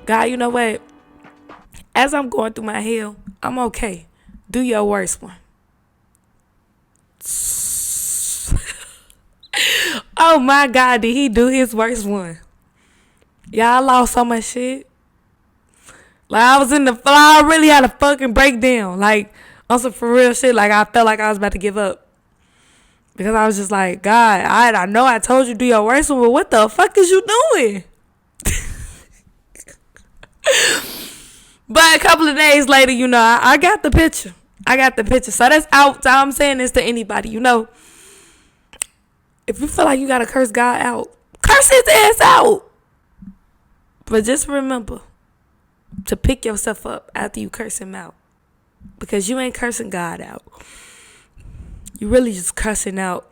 God, you know what? As I'm going through my hell, I'm okay. Do your worst one. Oh my God, did he do his worst one? Y'all lost so much shit. Like I was in the floor, I really had a fucking breakdown. Like on some for real shit. Like I felt like I was about to give up. Because I was just like, God, I know I told you do your worst one, but what the fuck is you doing? But a couple of days later, I got the picture. I got the picture. So that's out. So I'm saying this to anybody, if you feel like you gotta curse God out, curse his ass out. But just remember to pick yourself up after you curse him out. Because you ain't cursing God out. You really just cursing out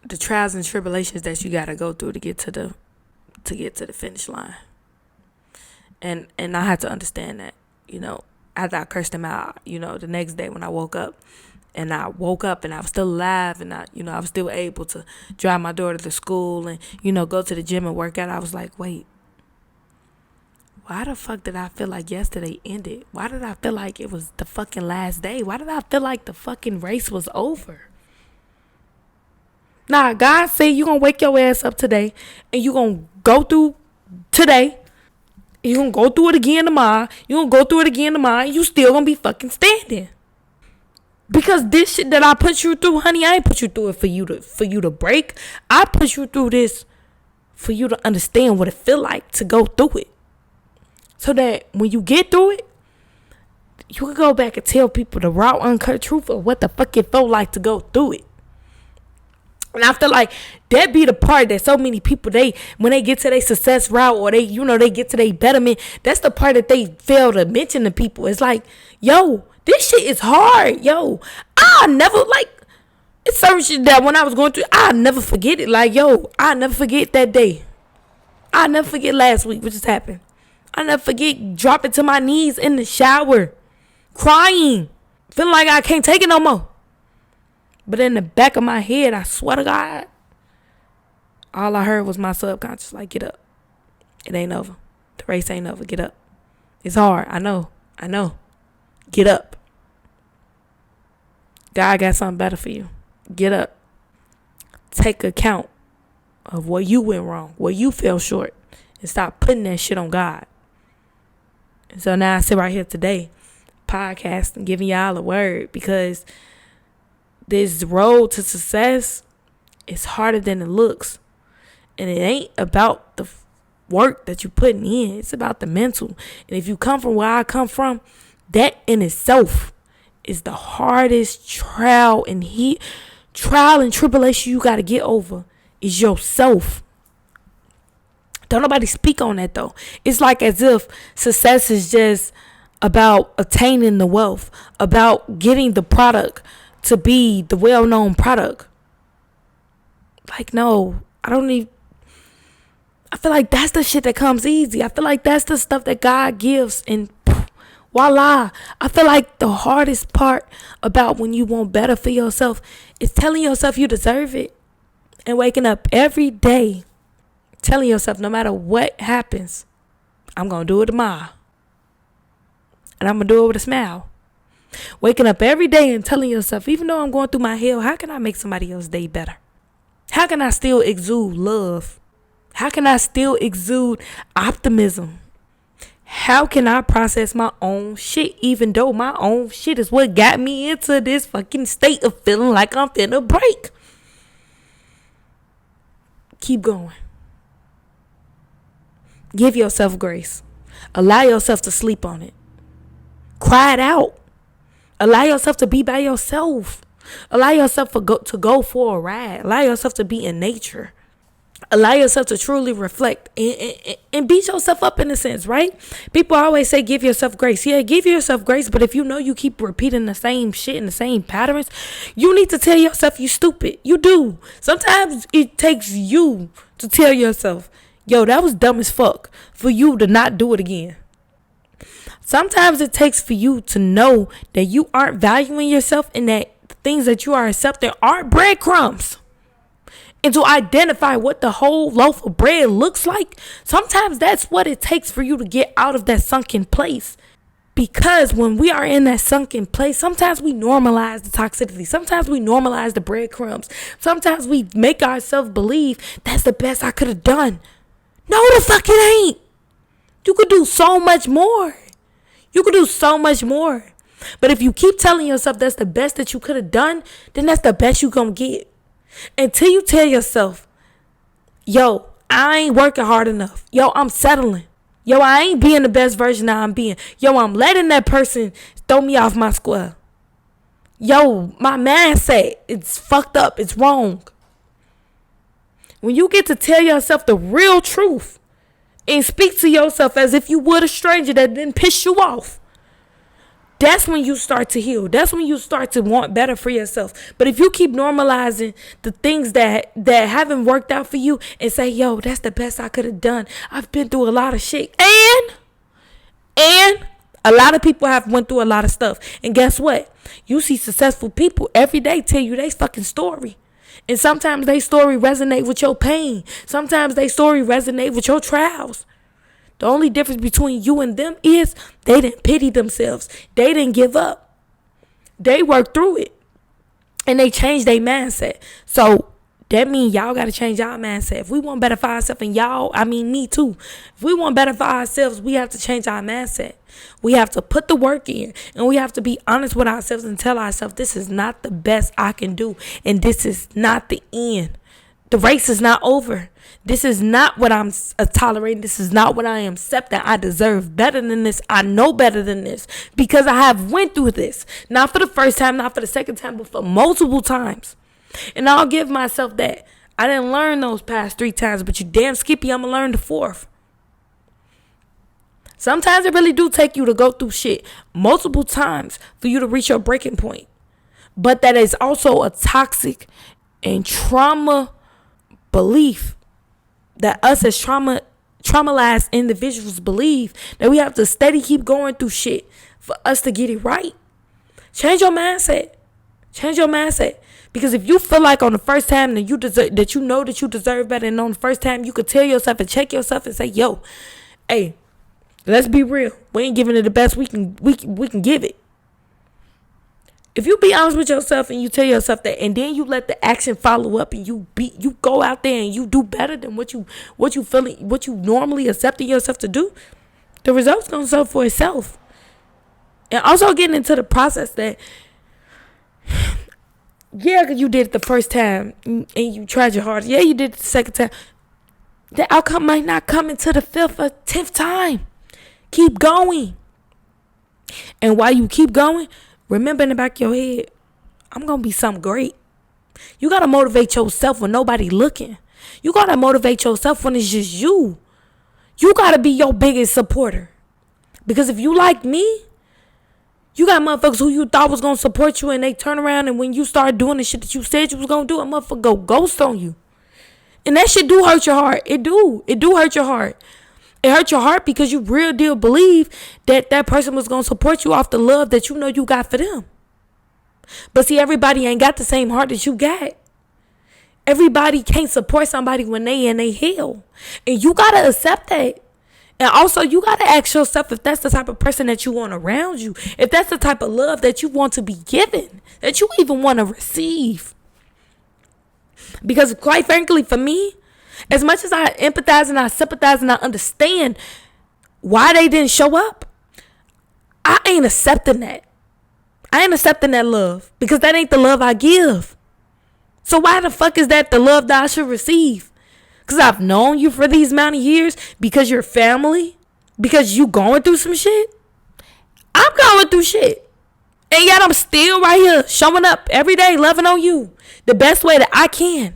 the trials and tribulations that you gotta go through to get to the finish line. And I had to understand that, after I cursed him out, the next day when I woke up and I was still alive and I was still able to drive my daughter to school and, go to the gym and work out. I was like, wait, why the fuck did I feel like yesterday ended? Why did I feel like it was the fucking last day? Why did I feel like the fucking race was over? Nah, God said you gonna wake your ass up today and you gonna go through today. You gonna go through it again tomorrow. You gonna go through it again tomorrow. And you still gonna be fucking standing. Because this shit that I put you through, honey, I ain't put you through it for you to break. I put you through this for you to understand what it feel like to go through it. So that when you get through it, you can go back and tell people the raw, uncut truth of what the fuck it felt like to go through it. And I feel like that be the part that so many people, when they get to their success route or they get to their betterment, that's the part that they fail to mention to people. It's like, yo, this shit is hard. Yo, it's certain shit that when I was going through, I'll never forget it. Like, yo, I'll never forget that day. I'll never forget last week, what just happened. I'll never forget dropping to my knees in the shower, crying, feeling like I can't take it no more. But in the back of my head, I swear to God, all I heard was my subconscious, like, get up. It ain't over. The race ain't over. Get up. It's hard. I know. Get up. God got something better for you. Get up. Take account of where you went wrong, where you fell short, and stop putting that shit on God. And so now I sit right here today, podcasting, giving y'all a word, because this road to success is harder than it looks. And it ain't about the work that you're putting in. It's about the mental. And if you come from where I come from, that in itself is the hardest trial and tribulation you got to get over is yourself. Don't nobody speak on that though. It's like as if success is just about attaining the wealth, about getting the product to be the well-known product. Like, no, I feel like that's the shit that comes easy. I feel like that's the stuff that God gives and voila. I feel like the hardest part about when you want better for yourself is telling yourself you deserve it and waking up every day telling yourself no matter what happens, I'm going to do it tomorrow. And I'm going to do it with a smile. Waking up every day and telling yourself, even though I'm going through my hell, how can I make somebody else's day better? How can I still exude love? How can I still exude optimism? How can I process my own shit, even though my own shit is what got me into this fucking state of feeling like I'm finna break? Keep going. Give yourself grace. Allow yourself to sleep on it. Cry it out. Allow yourself to be by yourself. Allow yourself to go for a ride. Allow yourself to be in nature. Allow yourself to truly reflect and beat yourself up in a sense, right? People always say give yourself grace. Yeah, give yourself grace. But if you know you keep repeating the same shit and the same patterns, you need to tell yourself you stupid. You do. Sometimes it takes you to tell yourself, yo, that was dumb as fuck, for you to not do it again. Sometimes it takes for you to know that you aren't valuing yourself and that the things that you are accepting aren't breadcrumbs. and to identify what the whole loaf of bread looks like, sometimes that's what it takes for you to get out of that sunken place. Because when we are in that sunken place, sometimes we normalize the toxicity. Sometimes we normalize the breadcrumbs. Sometimes we make ourselves believe that's the best I could have done. No, the fuck it ain't. You could do so much more. You could do so much more. But if you keep telling yourself that's the best that you could have done, then that's the best you gonna get. Until you tell yourself, yo, I ain't working hard enough. Yo, I'm settling. Yo, I ain't being the best version that I'm being. Yo, I'm letting that person throw me off my square. Yo, my mindset, it's fucked up. It's wrong. When you get to tell yourself the real truth and speak to yourself as if you would a stranger that didn't piss you off, that's when you start to heal. That's when you start to want better for yourself. But if you keep normalizing the things that haven't worked out for you and say, yo, that's the best I could have done. I've been through a lot of shit. And a lot of people have went through a lot of stuff. And guess what? You see successful people every day tell you their fucking story. And sometimes their story resonate with your pain. Sometimes their story resonate with your trials. The only difference between you and them is they didn't pity themselves. They didn't give up. They worked through it. And they changed their mindset. So that means y'all got to change our mindset. If we want better for ourselves, and y'all, I mean me too. If we want better for ourselves, we have to change our mindset. We have to put the work in. And we have to be honest with ourselves and tell ourselves this is not the best I can do. And this is not the end. The race is not over. This is not what I'm tolerating. This is not what I am accepting. I deserve better than this. I know better than this because I have went through this. Not for the first time, not for the second time, but for multiple times. And I'll give myself that. I didn't learn those past 3 times, but you damn skippy, I'm going to learn the 4th. Sometimes it really do take you to go through shit multiple times for you to reach your breaking point. But that is also a toxic and trauma belief that us as traumatized individuals believe that we have to steady keep going through shit for us to get it right. Change your mindset. Change your mindset. Because if you feel like on the first time that you deserve, that you know that you deserve better, and on the first time you could tell yourself and check yourself and say, yo, hey, let's be real. We ain't giving it the best we can give it. If you be honest with yourself and you tell yourself that, and then you let the action follow up, and you go out there and you do better than what you normally accepting yourself to do, the results gonna show for itself. And also getting into the process that, yeah, you did it the first time and you tried your hardest. Yeah, you did it the second time. The outcome might not come until the 5th or 10th time. Keep going. And while you keep going, remember in the back of your head, I'm going to be something great. You got to motivate yourself when nobody looking. You got to motivate yourself when it's just you. You got to be your biggest supporter. Because if you like me, you got motherfuckers who you thought was going to support you, and they turn around, and when you start doing the shit that you said you was going to do, a motherfucker go ghost on you. And that shit do hurt your heart. It do hurt your heart. It hurt your heart because you real deal believe that that person was going to support you off the love that you know you got for them. But see, everybody ain't got the same heart that you got. Everybody can't support somebody when they in they hell. And you got to accept that. And also, you got to ask yourself if that's the type of person that you want around you. If that's the type of love that you want to be given. That you even want to receive. Because quite frankly, for me, as much as I empathize and I sympathize and I understand why they didn't show up, I ain't accepting that. I ain't accepting that love. Because that ain't the love I give. So why the fuck is that the love that I should receive? Because I've known you for these amount of years? Because you're family? Because you going through some shit? I'm going through shit. And yet I'm still right here showing up every day, loving on you the best way that I can.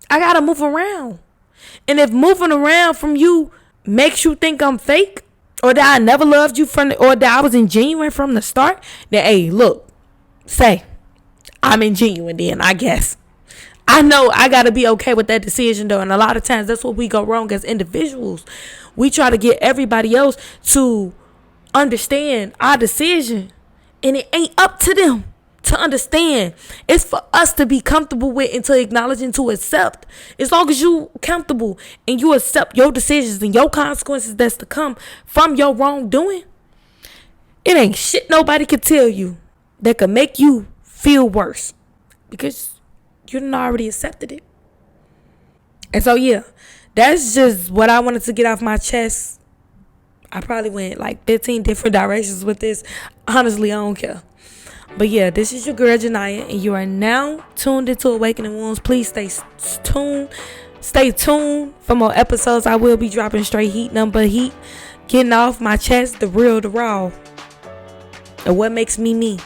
I got to move around. And if moving around from you makes you think I'm fake, or that I never loved you or that I was ingenuine from the start, then hey, look, say I'm ingenuine then, I guess. I know I got to be okay with that decision though. And a lot of times that's what we go wrong as individuals. We try to get everybody else to understand our decision. And it ain't up to them to understand. It's for us to be comfortable with and to acknowledge and to accept. As long as you comfortable and you accept your decisions and your consequences that's to come from your wrongdoing, it ain't shit nobody could tell you that could make you feel worse, because you done already accepted it. And so yeah, that's just what I wanted to get off my chest. I probably went like 15 different directions with this. Honestly, I don't care. But yeah, this is your girl Janiyah, and you are now tuned into Awakening Wounds. Please stay tuned for more episodes. I will be dropping straight heat, number heat, getting off my chest, the real, the raw, and what makes me me.